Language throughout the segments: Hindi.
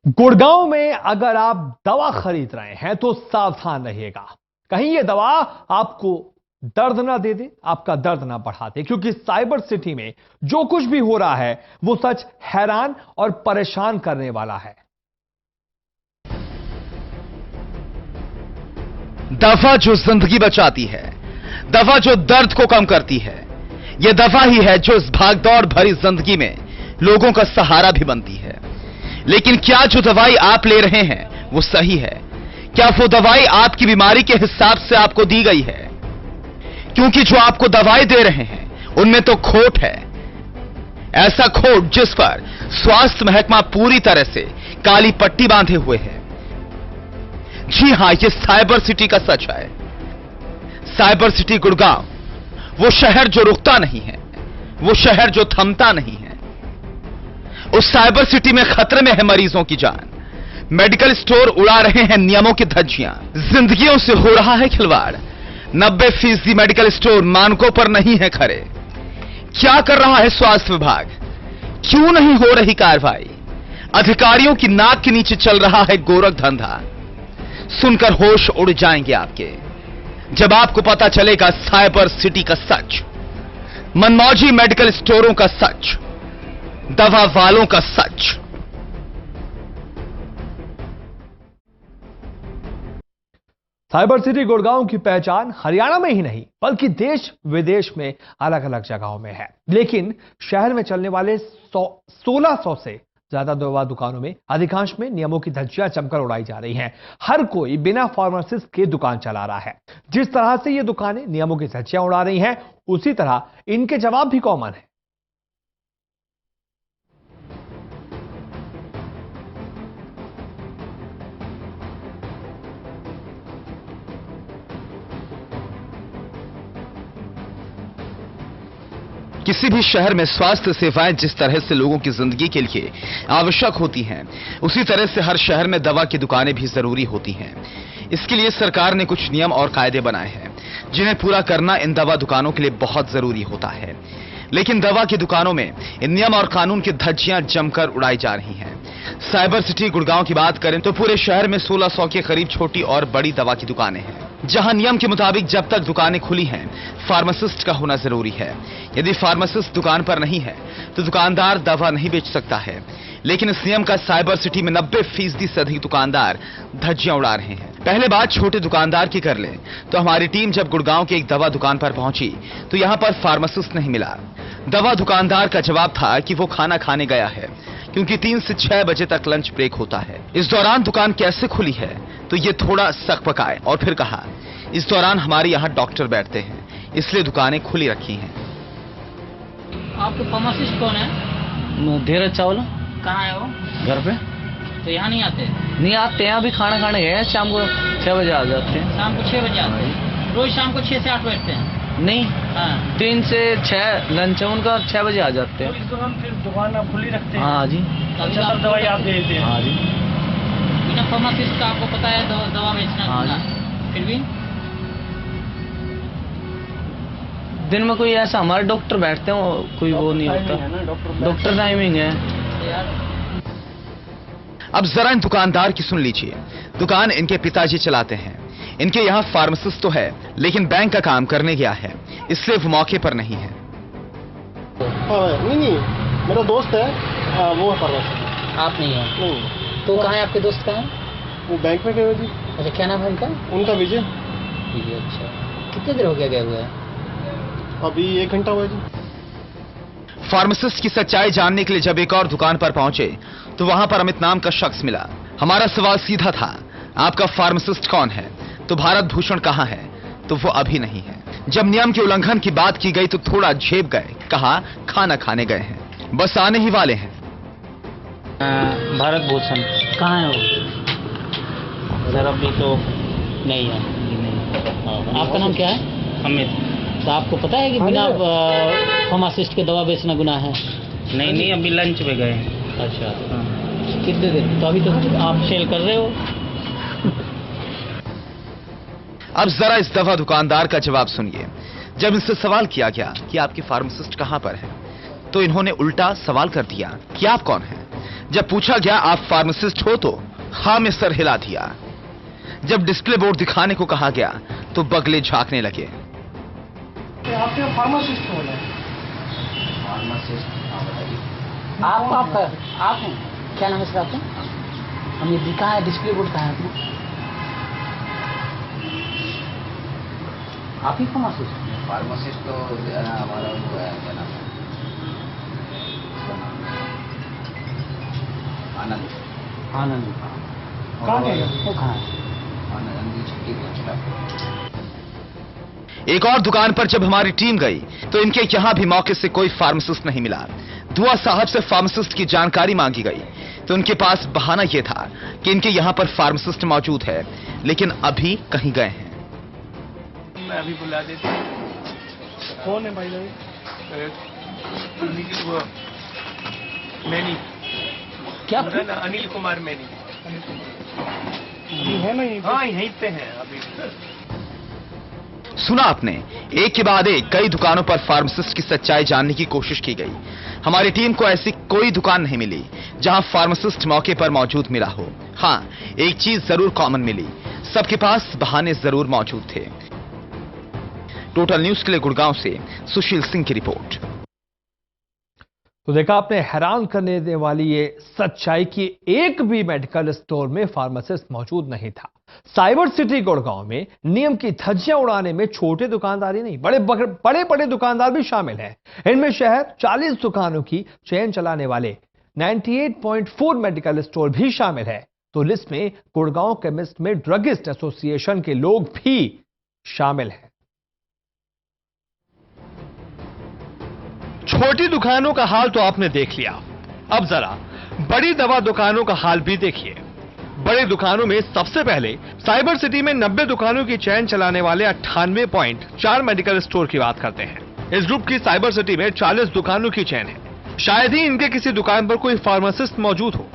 गुड़गांव में अगर आप दवा खरीद रहे हैं तो सावधान रहिएगा। कहीं ये दवा आपको दर्द ना दे दे, आपका दर्द ना बढ़ा दे, क्योंकि साइबर सिटी में जो कुछ भी हो रहा है वो सच हैरान और परेशान करने वाला है। दवा जो जिंदगी बचाती है, दवा जो दर्द को कम करती है, यह दवा ही है जो इस भागदौड़ भरी जिंदगी में लोगों का सहारा भी बनती है। लेकिन क्या जो दवाई आप ले रहे हैं वो सही है? क्या वो दवाई आपकी बीमारी के हिसाब से आपको दी गई है? क्योंकि जो आपको दवाई दे रहे हैं उनमें तो खोट है, ऐसा खोट जिस पर स्वास्थ्य महकमा पूरी तरह से काली पट्टी बांधे हुए है। जी हां, ये साइबर सिटी का सच है। साइबर सिटी गुड़गांव, वो शहर जो रुकता नहीं है, वो शहर जो थमता नहीं है। उस साइबर सिटी में खतरे में है मरीजों की जान। मेडिकल स्टोर उड़ा रहे हैं नियमों की धज्जियां, जिंदगियों से हो रहा है खिलवाड़। 90% मेडिकल स्टोर मानकों पर नहीं है खरे। क्या कर रहा है स्वास्थ्य विभाग? क्यों नहीं हो रही कार्रवाई? अधिकारियों की नाक के नीचे चल रहा है गोरख धंधा। सुनकर होश उड़ जाएंगे आपके जब आपको पता चलेगा साइबर सिटी का सच, मनमौजी मेडिकल स्टोरों का सच, दवा वालों का सच। साइबर सिटी गुड़गांव की पहचान हरियाणा में ही नहीं बल्कि देश विदेश में अलग अलग जगहों में है। लेकिन शहर में चलने वाले 1600 से ज्यादा दवा दुकानों में अधिकांश में नियमों की धज्जियां जमकर उड़ाई जा रही हैं। हर कोई बिना फार्मासिस्ट के दुकान चला रहा है। जिस तरह से ये दुकानें नियमों की धज्जियां उड़ा रही हैं, उसी तरह इनके जवाब भी कॉमन है। किसी भी शहर में स्वास्थ्य सेवाएं जिस तरह से लोगों की जिंदगी के लिए आवश्यक होती हैं, उसी तरह से हर शहर में दवा की दुकानें भी जरूरी होती हैं। इसके लिए सरकार ने कुछ नियम और कायदे बनाए हैं जिन्हें पूरा करना इन दवा दुकानों के लिए बहुत जरूरी होता है। लेकिन दवा की दुकानों में इन नियम और कानून की धज्जियां जमकर उड़ाई जा रही हैं। साइबर सिटी गुड़गांव की बात करें तो पूरे शहर में 1600 के करीब छोटी और बड़ी दवा की दुकानें हैं, जहां नियम के मुताबिक जब तक दुकानें खुली हैं, फार्मासिस्ट का होना जरूरी है। यदि फार्मासिस्ट दुकान पर नहीं है तो दुकानदार दवा नहीं बेच सकता है। लेकिन इस नियम का साइबर सिटी में 90% से अधिक दुकानदार धज्जियां उड़ा रहे हैं। पहले बात छोटे दुकानदार की कर लें तो हमारी टीम जब गुड़गांव के एक दवा दुकान पर पहुंची तो यहां पर फार्मासिस्ट नहीं मिला। दवा दुकानदार का जवाब था कि वो खाना खाने गया है, क्योंकि 3 से 6 बजे तक लंच ब्रेक होता है। इस दौरान दुकान कैसे खुली है तो ये थोड़ा सक पकाए और फिर कहा, इस दौरान हमारे यहाँ डॉक्टर बैठते हैं, इसलिए दुकानें खुली रखी हैं। आपके फार्मासिस्ट कौन है? धीरज चावला। कहाँ है वो? घर पे। तो यहाँ नहीं आते? नहीं आते हैं, अभी खाना खाने गए हैं, शाम को 6 बजे आ जाते हैं। शाम को 6 बजे आते हैं? रोज शाम को 6 से 8 बैठते हैं? नहीं, हाँ। 3 से 6 लंच है उनका, 6 बजे आ जाते हैं। इस दौरान फिर दुकान आप खुली रखते हैं? हाँ जी। अच्छा, दवाई आप देते हैं? हाँ जी। बिना फार्मासिस्ट का आपको पता है दवा बेचना? हाँ जी। फिर भी दिन में कोई ऐसा हमारे डॉक्टर बैठते हैं, कोई वो नहीं होता। डॉक्टर टाइमिंग है। अब जरा इन दुकानदार की सुन लीजिए। दुकान इनके पिताजी चलाते हैं। इनके यहाँ फार्मासिस्ट तो है, लेकिन बैंक का काम करने गया है, इसलिए वो मौके पर नहीं है। नहीं, मेरा दोस्त है, वो है फार्मासिस्ट। आप नहीं हो? नहीं। तो कहाँ है आपके दोस्त? कहाँ है वो? बैंक में गए हुए जी। अच्छा, क्या नाम है उनका? उनका विजय। अच्छा, कितने देर हो गया गए हुए? अभी 1 घंटा हुआ जी। फार्मासिस्ट की सच्चाई जानने के लिए जब एक और दुकान पर पहुंचे तो वहां पर अमित नाम का शख्स मिला। हमारा सवाल सीधा था, आपका फार्मासिस्ट कौन है? तो भारत भूषण कहां है? तो वो अभी नहीं है। जब नियम के उल्लंघन की बात की गई तो थोड़ा झेप गए, कहा खाना खाने गए हैं, बस आने ही वाले हैं। भारत भूषण कहाँ है वो? सर अभी तो नहीं है। आपका नाम क्या है? अमित। तो आपको पता है कि बिना फार्मासिस्ट के दवा बेचना गुनाह है? नहीं, अभी लंच पे गए। अच्छा, कितने दिन? तो अभी तो आप सेल कर रहे हो। अब जरा इस दवा दुकानदार का जवाब सुनिए। जब इनसे सवाल किया गया कि आपके फार्मासिस्ट कहां पर है तो इन्होंने उल्टा सवाल कर दिया कि आप कौन हैं। जब पूछा गया आप फार्मासिस्ट हो तो हाँ में सर हिला दिया। जब डिस्प्ले बोर्ड दिखाने को कहा गया तो बगले झांकने लगे। आपके फार्मासिस्ट हो गए? आप हैं? क्या नाम है सर आपका? हमने दिखा है, डिस्प्ले बोर्ड कहाँ है आपको? आप ही फार्मासिस्ट तो हमारा वो है, क्या नाम है, आनंद। कहाँ गए वो कहाँ है? एक और दुकान पर जब हमारी टीम गई तो इनके यहां भी मौके से कोई फार्मासिस्ट नहीं मिला। दुआ साहब से फार्मासिस्ट की जानकारी मांगी गई तो उनके पास बहाना यह था कि इनके यहां पर फार्मासिस्ट मौजूद है, लेकिन अभी कहीं गए हैं। मैं अभी बुला देती हूँ। कौन है भाई? मैनी क्या ना, अनिल कुमार मैनी है ना ये? हाँ, यहीं पे है अभी। सुना आपने, एक के बाद एक कई दुकानों पर फार्मासिस्ट की सच्चाई जानने की कोशिश की गई। हमारी टीम को ऐसी कोई दुकान नहीं मिली जहां फार्मासिस्ट मौके पर मौजूद मिला हो। हां, एक चीज जरूर कॉमन मिली, सबके पास बहाने जरूर मौजूद थे। टोटल न्यूज के लिए गुड़गांव से सुशील सिंह की रिपोर्ट। तो देखा आपने, हैरान करने देने वाली ये सच्चाई की एक भी मेडिकल स्टोर में फार्मासिस्ट मौजूद नहीं था। साइबर सिटी गुड़गांव में नियम की धज्जियां उड़ाने में छोटे दुकानदार ही नहीं, बड़े दुकानदार भी शामिल हैं। इनमें शहर 40 दुकानों की चेन चलाने वाले 98.4 मेडिकल स्टोर भी शामिल है। तो लिस्ट में गुड़गांव केमिस्ट में ड्रगिस्ट एसोसिएशन के लोग भी शामिल हैं। छोटी दुकानों का हाल तो आपने देख लिया, अब जरा बड़ी दवा दुकानों का हाल भी देखिए। बड़ी दुकानों में सबसे पहले साइबर सिटी में 90 दुकानों की चेन चलाने वाले 98.4 मेडिकल स्टोर की बात करते हैं। इस ग्रुप की साइबर सिटी में 40 दुकानों की चेन है। शायद ही इनके किसी दुकान पर कोई फार्मासिस्ट मौजूद हो।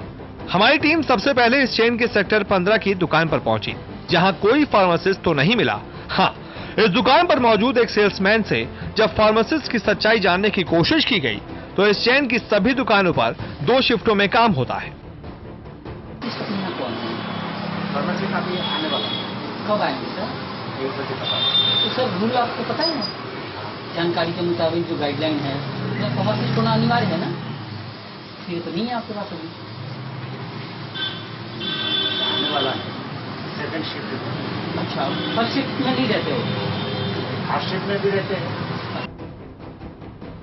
हमारी टीम सबसे पहले इस चेन के सेक्टर 15 की दुकान पर पहुंची, जहां कोई फार्मासिस्ट तो नहीं मिला। हाँ, इस दुकान पर मौजूद एक सेल्समैन से जब फार्मासिस्ट की सच्चाई जानने की कोशिश की गई तो इस चेन की सभी दुकानों पर 2 शिफ्टों में काम होता है। फार्मासिस्ट अभी आने वाला है। कब आएंगे सर? 1 बजे तक आएंगे। तो सर रूल आपको पता है ना, जानकारी के मुताबिक जो गाइडलाइन है, तो फार्मासिस्ट होना अनिवार्य है ना? ये तो नहीं है आपके पास अभी। आने वाला है, सेकंड शिफ्ट। अच्छा, फर्स्ट शिफ्ट में नहीं रहते हो? फर्स्ट शिफ्ट में भी रहते हैं।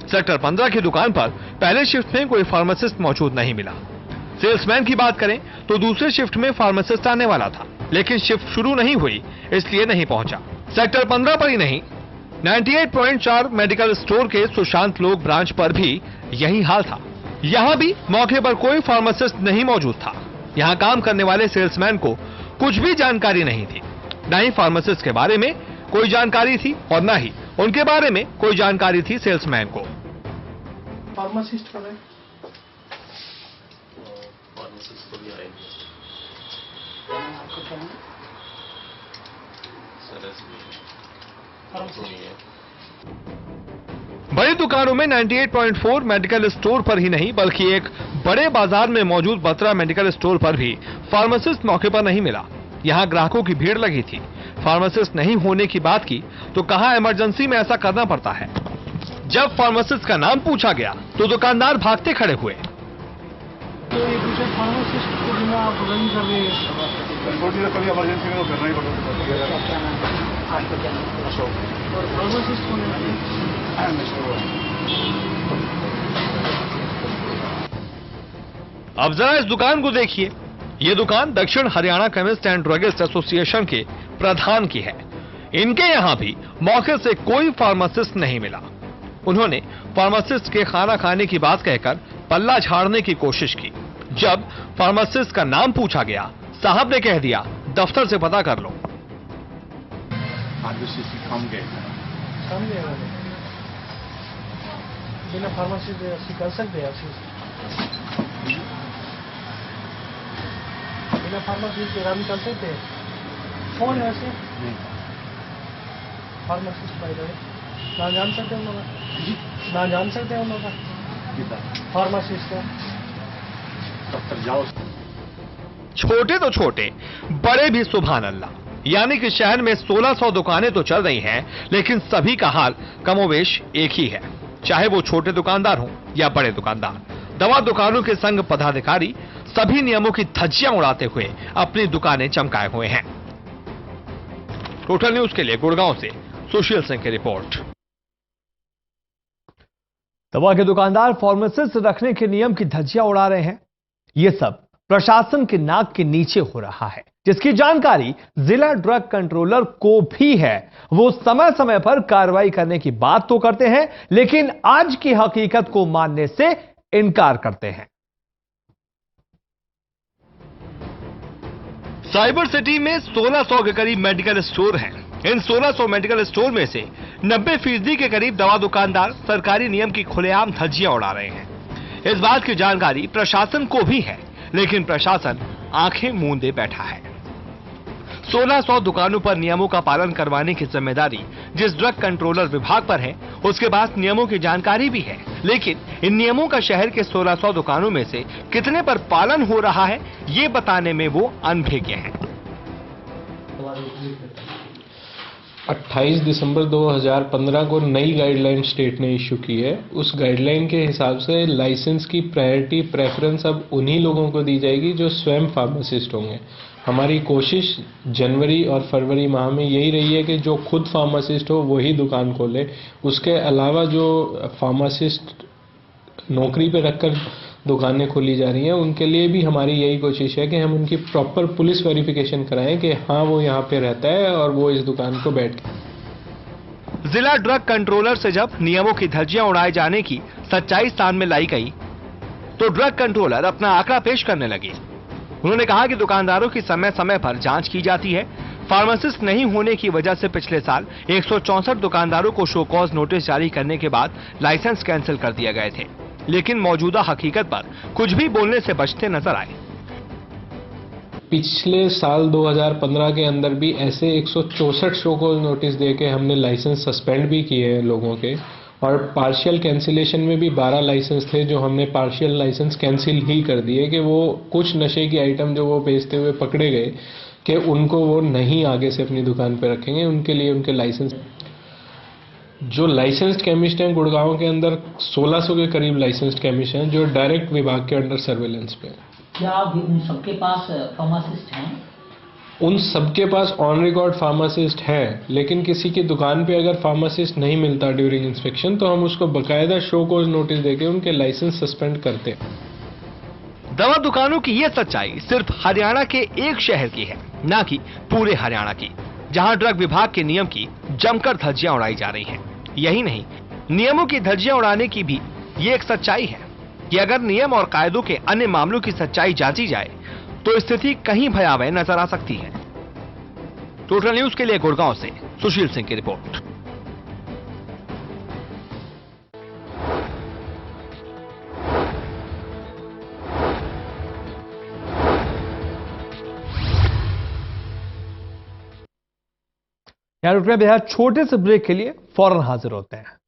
सेक्टर 15 की दुकान पर पहले शिफ्ट में कोई फार्मासिस्ट मौजूद नहीं मिला। सेल्समैन की बात करें तो दूसरे शिफ्ट में फार्मासिस्ट आने वाला था, लेकिन शिफ्ट शुरू नहीं हुई, इसलिए नहीं पहुंचा। सेक्टर 15 पर ही नहीं, 98.4 मेडिकल स्टोर के सुशांत लोक ब्रांच पर भी यही हाल था। यहां भी मौके पर कोई फार्मासिस्ट नहीं मौजूद था। यहां काम करने वाले सेल्समैन को कुछ भी जानकारी नहीं थी। न ही फार्मासिस्ट के बारे में कोई जानकारी थी और न ही उनके बारे में कोई जानकारी थी सेल्समैन को। फार्मासिस्ट कौन है? फार्मासिस्ट को भी आएंगे बड़ी दुकानों में 98.4 मेडिकल स्टोर पर ही नहीं बल्कि एक बड़े बाजार में मौजूद बत्रा मेडिकल स्टोर पर भी फार्मासिस्ट मौके पर नहीं मिला। यहां ग्राहकों की भीड़ लगी थी। फार्मासिस्ट नहीं होने की बात की तो कहा इमरजेंसी में ऐसा करना पड़ता है। जब फार्मासिस्ट का नाम पूछा गया तो दुकानदार भागते खड़े हुए। तो ये दूसरे फार्मासिस्ट को बिना आप रन कर रहे हैं, कभी इमरजेंसी में तो करना ही पड़ता है। और फार्मासिस्ट कौन है? अब जरा इस दुकान को देखिए। ये दुकान दक्षिण Haryana chemist and druggist association के प्रधान की है। इनके यहां भी मौके से कोई फार्मासिस्ट नहीं मिला। उन्होंने फार्मासिस्ट के खाना खाने की बात कहकर पल्ला झाड़ने की कोशिश की। जब फार्मासिस्ट का नाम पूछा गया, साहब ने कह दिया दफ्तर से पता कर लो। बिना फार्मासिस्ट कर सकते हैं? बिना फार्मासिस्ट के काम कर सकते हैं? कौन है ऐसे फार्मासिस्ट? भाई ना जान सकते हैं उन लोग? ना जान सकते हैं उन लोग फार्मासिस्ट का? दफ्तर जाओ। छोटे तो छोटे, बड़े भी सुभान अल्लाह। यानी कि शहर में 1600 दुकानें तो चल रही हैं, लेकिन सभी का हाल कमोवेश एक ही है, चाहे वो छोटे दुकानदार हों या बड़े दुकानदार। दवा दुकानों के संघ पदाधिकारी सभी नियमों की धज्जियां उड़ाते हुए अपनी दुकानें चमकाए हुए हैं। टोटल न्यूज के लिए गुड़गांव से सुशील सिंह की रिपोर्ट। दवा के दुकानदार फार्मासिस्ट रखने के नियम की धज्जियां उड़ा रहे हैं। यह सब प्रशासन के नाक के नीचे हो रहा है, जिसकी जानकारी जिला ड्रग कंट्रोलर को भी है। वो समय समय पर कार्रवाई करने की बात तो करते हैं, लेकिन आज की हकीकत को मानने से इनकार करते हैं। साइबर सिटी में 1600 के करीब मेडिकल स्टोर हैं। इन 1600 मेडिकल स्टोर में से 90% के करीब दवा दुकानदार सरकारी नियम की खुलेआम धज्जियां उड़ा रहे हैं। इस बात की जानकारी प्रशासन को भी है, लेकिन प्रशासन आंखें मूंदे बैठा है। 1600 दुकानों पर नियमों का पालन करवाने की जिम्मेदारी जिस ड्रग कंट्रोलर विभाग पर है, उसके पास नियमों की जानकारी भी है, लेकिन इन नियमों का शहर के 1600 दुकानों में से कितने पर पालन हो रहा है, ये बताने में वो अनभिज्ञ हैं। 28 दिसंबर 2015 को नई गाइडलाइन स्टेट ने इशू की है। उस गाइडलाइन के हिसाब से लाइसेंस की प्रायोरिटी प्रेफरेंस अब उन्हीं लोगों को दी जाएगी जो स्वयं फार्मासिस्ट होंगे। हमारी कोशिश जनवरी और फरवरी माह में यही रही है कि जो खुद फार्मासिस्ट हो वही दुकान खोले। उसके अलावा जो फार्मासिस्ट नौकरी पे रखकर दुकानें खोली जा रही हैं, उनके लिए भी हमारी यही कोशिश है कि हम उनकी प्रॉपर पुलिस वेरिफिकेशन कराएं कि हाँ वो यहाँ पे रहता है और वो इस दुकान को बैठ के। जिला ड्रग कंट्रोलर से जब नियमों की धज्जियां उड़ाए जाने की सच्चाई सामने लाई गई, तो ड्रग कंट्रोलर अपना आंकड़ा पेश करने लगे। उन्होंने कहा कि दुकानदारों की समय समय पर जांच की जाती है। फार्मासिस्ट नहीं होने की वजह से पिछले साल 164 दुकानदारों को शो कॉज नोटिस जारी करने के बाद लाइसेंस कैंसिल कर दिए गए थे, लेकिन मौजूदा हकीकत पर कुछ भी बोलने से बचते नजर आए। पिछले साल 2015 के अंदर भी ऐसे 164 शो कॉज नोटिस देके हमने लाइसेंस सस्पेंड भी किए हैं लोगों के, और पार्शियल कैंसिलेशन में भी 12 लाइसेंस थे जो हमने पार्शियल लाइसेंस कैंसिल ही कर दिए कि वो कुछ नशे की आइटम जो वो बेचते हुए पकड़े गए कि उनको वो नहीं आगे से अपनी दुकान पे रखेंगे, उनके लिए उनके लाइसेंस। जो लाइसेंस्ड केमिस्ट हैं गुड़गांव के अंदर 1600 के करीब लाइसेंस्ड केमिस्ट हैं जो डायरेक्ट विभाग के अंडर सर्वेलेंस पे हैं। क्या अभी उन सबके पास फार्मासिस्ट हैं? उन सबके पास ऑन रिकॉर्ड फार्मासिस्ट हैं, लेकिन किसी की दुकान पे अगर फार्मासिस्ट नहीं मिलता ड्यूरिंग इंस्पेक्शन तो हम उसको बकायदा शो कॉज नोटिस देके उनके लाइसेंस सस्पेंड करते हैं। दवा दुकानों की ये सच्चाई सिर्फ हरियाणा के एक शहर की है, ना कि पूरे हरियाणा की, जहां ड्रग विभाग के नियम की जमकर धज्जियां उड़ाई जा रही हैं। यही नहीं, नियमों की धज्जियां उड़ाने की भी ये एक सच्चाई है कि अगर नियम और कायदों के अन्य मामलों की सच्चाई जांची जाए तो स्थिति कहीं भयावह नजर आ सकती है। टोटल न्यूज के लिए गुड़गांव से सुशील सिंह की रिपोर्ट। यहां रुक रहे बेहद छोटे से ब्रेक के लिए, फौरन हाजिर होते हैं।